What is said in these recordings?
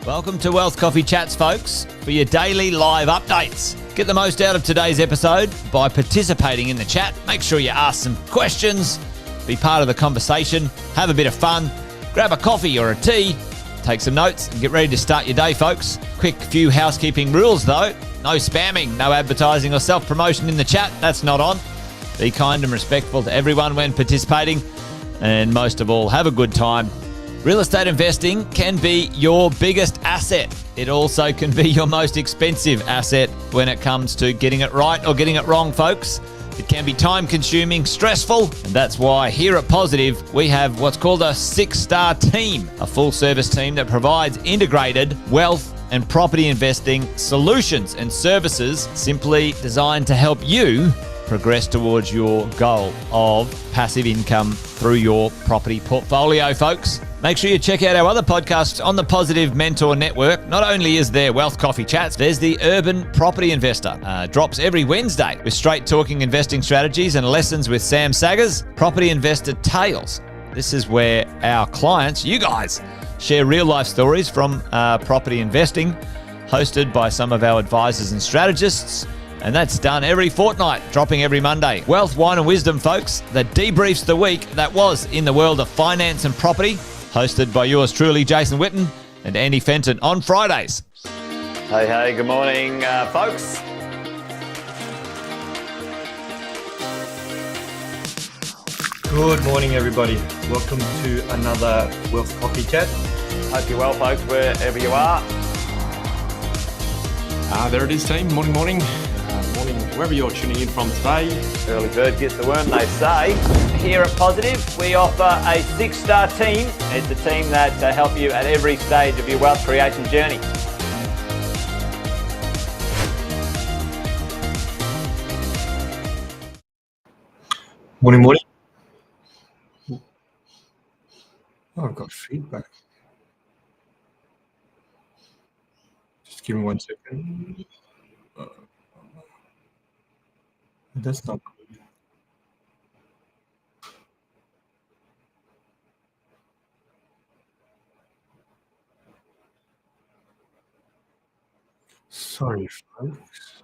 Welcome to Wealth Coffee Chats, folks, for your daily live updates. Get the most out of today's episode by participating in the chat. Make sure you ask some questions, be part of the conversation, have a bit of fun, grab a coffee or a tea, take some notes, and get ready to start your day, folks. Quick few housekeeping rules, though. No spamming, no advertising or self-promotion in the chat. That's not on. Be kind and respectful to everyone when participating. And most of all, have a good time. Real estate investing can be your biggest asset. It also can be your most expensive asset when it comes to getting it right or getting it wrong, folks. It can be time-consuming, stressful, and that's why here at Positive, we have what's called a 6-star team, a full-service team that provides integrated wealth and property investing solutions and services simply designed to help you progress towards your goal of passive income through your property portfolio, folks. Make sure you check out our other podcasts on the Positive Mentor Network. Not only is there Wealth Coffee Chats, there's the Urban Property Investor. Drops every Wednesday with straight talking investing strategies and lessons with Sam Saggers. Property Investor Tales. This is where our clients, you guys, share real life stories from property investing, hosted by some of our advisors and strategists. And that's done every fortnight, dropping every Monday. Wealth, Wine and Wisdom, folks, that debriefs the week that was in the world of finance and property, hosted by yours truly, Jason Witten and Andy Fenton on Fridays. Hey, good morning, folks. Good morning, everybody. Welcome to another Wealth Coffee Chat. Hope you're well, folks, wherever you are. There it is, team. Morning. Morning, wherever you're tuning in from today. Early bird gets the worm, they say. Here at Positive, we offer a 6-star team. It's a team that help you at every stage of your wealth creation journey. Morning. Oh, I've got feedback. Just give me 1 second. That's not good. Sorry, folks.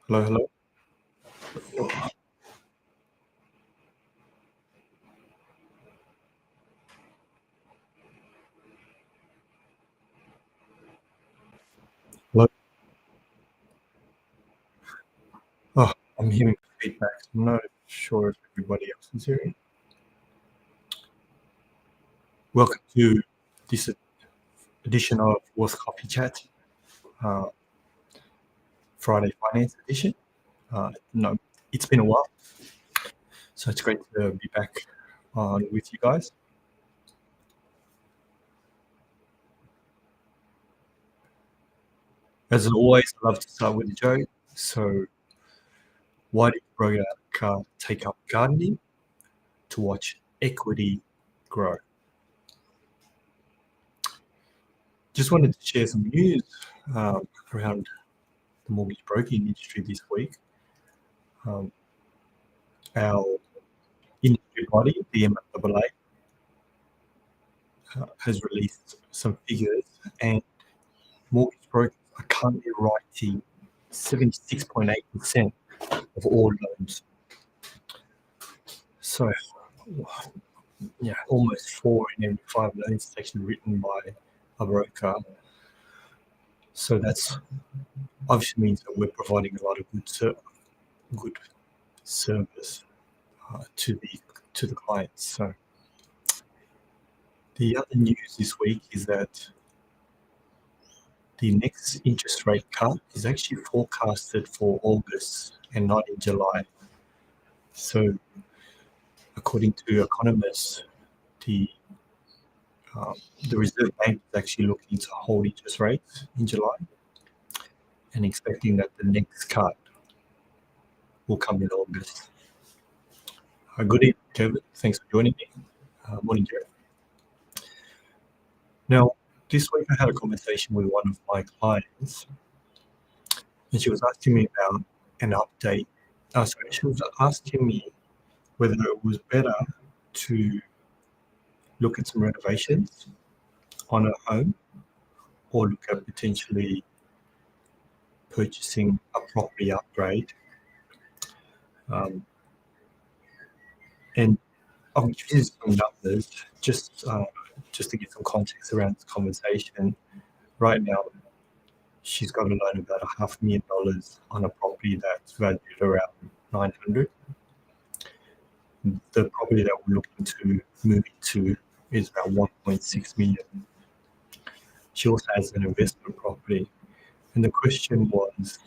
Hello. Hello. Oh, I'm hearing feedback. I'm not sure if everybody else is hearing. Welcome to this edition of Wealth Coffee Chat, Friday Finance Edition. No, it's been a while, so it's great to be back on with you guys. As always, I love to start with a joke. So, why did Brogan take up gardening? To watch equity grow. Just wanted to share some news around the mortgage broking industry this week. Our industry body, the MFAA, has released some figures, and mortgage brokers are currently writing 76.8% of all loans. So, yeah, almost 4 in every 5 loans is actually written by a broker. So that's obviously means that we're providing a lot of good service to the clients. So the other news this week is that the next interest rate cut is actually forecasted for August and not in July. So according to economists, the Reserve Bank is actually looking to hold interest rates in July and expecting that the next cut will come in August. Good evening, Kevin. Thanks for joining me. Morning, Jeff. Now, this week I had a conversation with one of my clients, and she was asking me about an update. Sorry, she was asking me whether it was better to look at some renovations on her home or look at potentially purchasing a property upgrade. And I'll give you some numbers just to get some context around this conversation. Right now, she's got a loan of about $500,000 on a property that's valued around 900. The property that we're looking to move into is about 1.6 million. She also has an investment property. And the question was,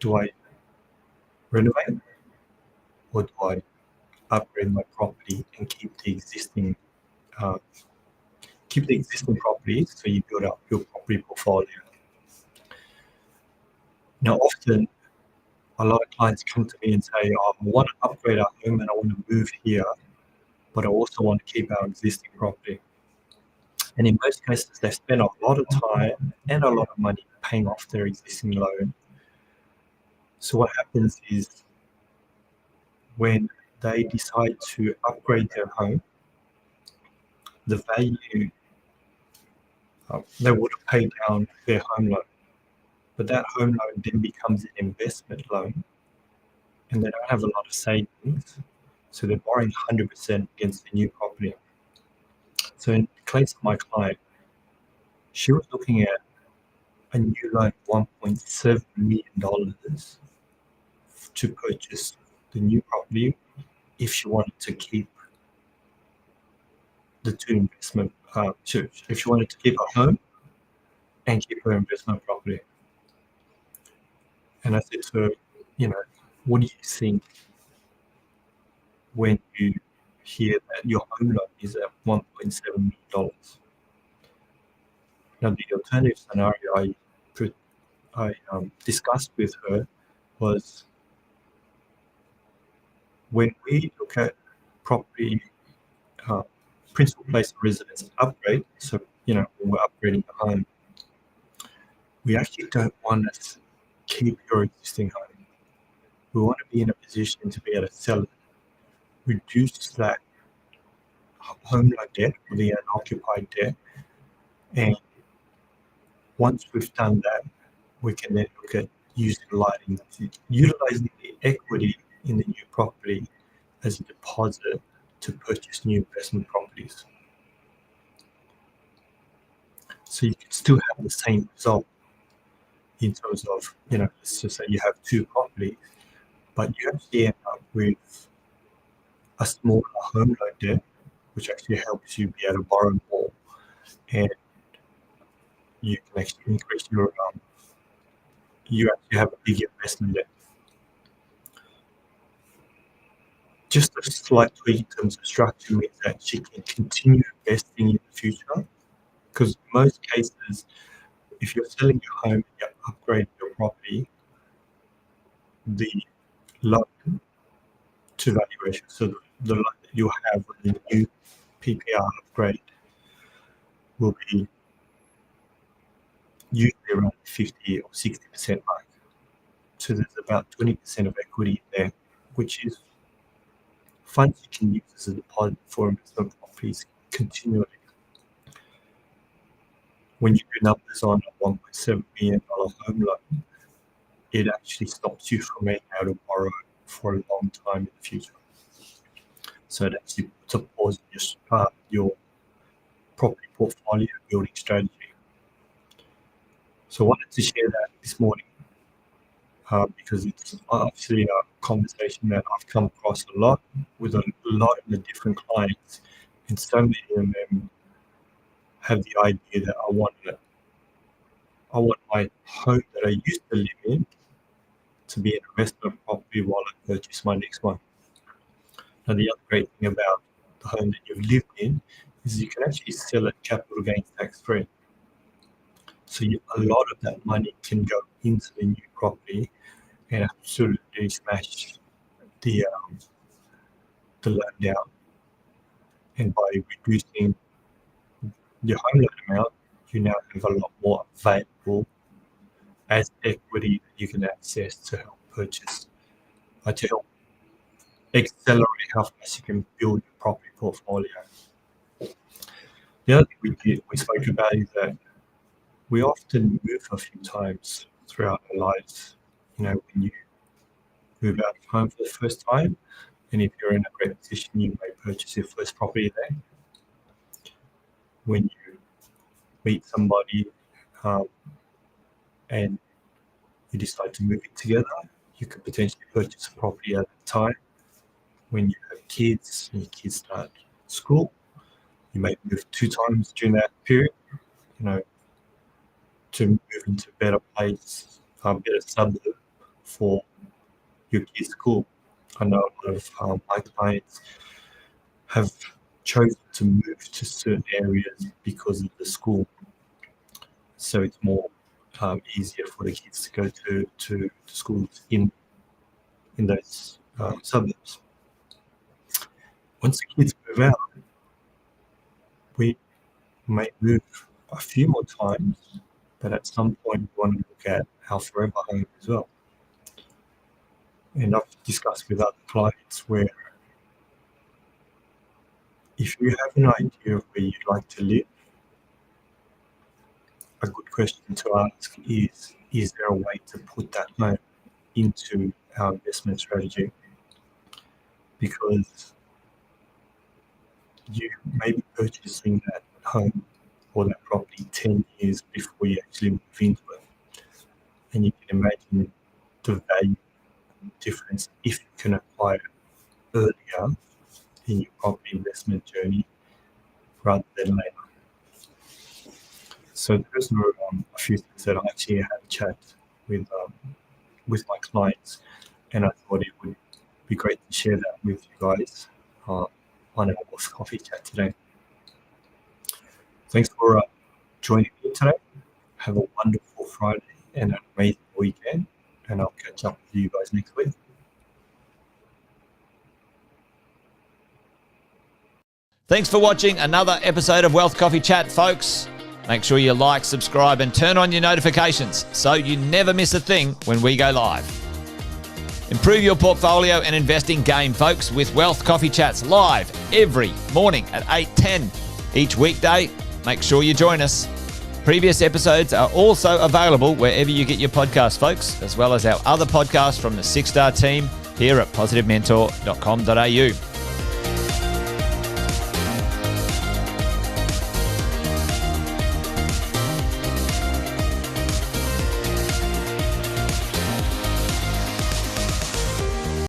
do I renovate or do I upgrade my property and keep the existing properties so you build up your property portfolio? Now, often a lot of clients come to me and say, I want to upgrade our home and I want to move here, but I also want to keep our existing property. And in most cases, they spend a lot of time and a lot of money paying off their existing loan. So what happens is when they decide to upgrade their home, the value, they would have paid down their home loan, but that home loan then becomes an investment loan and they don't have a lot of savings. So they're borrowing 100% against the new property. So in the case of my client, she was looking at a new loan of $1.7 million to purchase the new property if she wanted to keep the two investment, if she wanted to keep her home and keep her investment property. And I said to her, what do you think when you hear that your home loan is at $1.7 million? Now, the alternative scenario I discussed with her was when we look at property, principal place of residence upgrade, so, when we're upgrading the home, we actually don't want to keep your existing home. We want to be in a position to be able to sell it, reduce that home loan debt or the unoccupied debt, and once we've done that, we can then look at utilizing the equity in the new property as a deposit to purchase new investment properties. So you can still have the same result in terms of, let's just say you have two properties, but you actually end up with a smaller home loan debt, which actually helps you be able to borrow more, and you can actually increase your you actually have a big investment debt. Just a slight tweak in terms of structure means that she can continue investing in the future, because in most cases, if you're selling your home and you're upgrading your property, the loan to valuation, so the loan that you have with the new PPR upgrade will be usually around 50 or 60% mark. So there's about 20% of equity there, which is funds you can use as a deposit for investment properties continually. When you do numbers on a $1.7 million home loan, it actually stops you from being able to borrow for a long time in the future. So it actually puts a pause in your property portfolio building strategy. So I wanted to share that this morning because it's actually a conversation that I've come across a lot with a lot of the different clients, and so many of them have the idea that I want my home that I used to live in to be an investment property while I purchase my next one. Now, the other great thing about the home that you've lived in is you can actually sell it capital gains tax free. So a lot of that money can go into the new property and absolutely smash the loan down. And by reducing your home loan amount, you now have a lot more available as equity that you can access to help purchase to help accelerate how fast you can build your property portfolio. The other thing we spoke about is that we often move a few times throughout our lives. When you move out of home for the first time, and if you're in a great position, you may purchase your first property there. When you meet somebody and you decide to move it together, you could potentially purchase a property at a time. When you have kids and your kids start school, you may move 2 times during that period, to move into a better place, a better suburb for your kids' school. I know a lot of my clients have chosen to move to certain areas because of the school. So it's more easier for the kids to go to schools in those suburbs. Once the kids move out, we may move a few more times, but at some point we want to look at our forever home as well. And I've discussed with other clients where if you have an idea of where you'd like to live, a good question to ask is there a way to put that home into our investment strategy? Because you may be purchasing that home or that property 10 years before you actually move into it. And you can imagine the value difference if you can acquire earlier in your property investment journey rather than later. So there's a few things that I actually had a chat with my clients, and I thought it would be great to share that with you guys on our coffee chat today. Thanks for joining me today. Have a wonderful Friday and an amazing weekend, and I'll catch up with you guys next week. Thanks for watching another episode of Wealth Coffee Chat, folks. Make sure you like, subscribe, and turn on your notifications so you never miss a thing when we go live. Improve your portfolio and investing game, folks, with Wealth Coffee Chats live every morning at 8:10 each weekday. Make sure you join us. Previous episodes are also available wherever you get your podcasts, folks, as well as our other podcasts from the 6-Star team here at positivementor.com.au.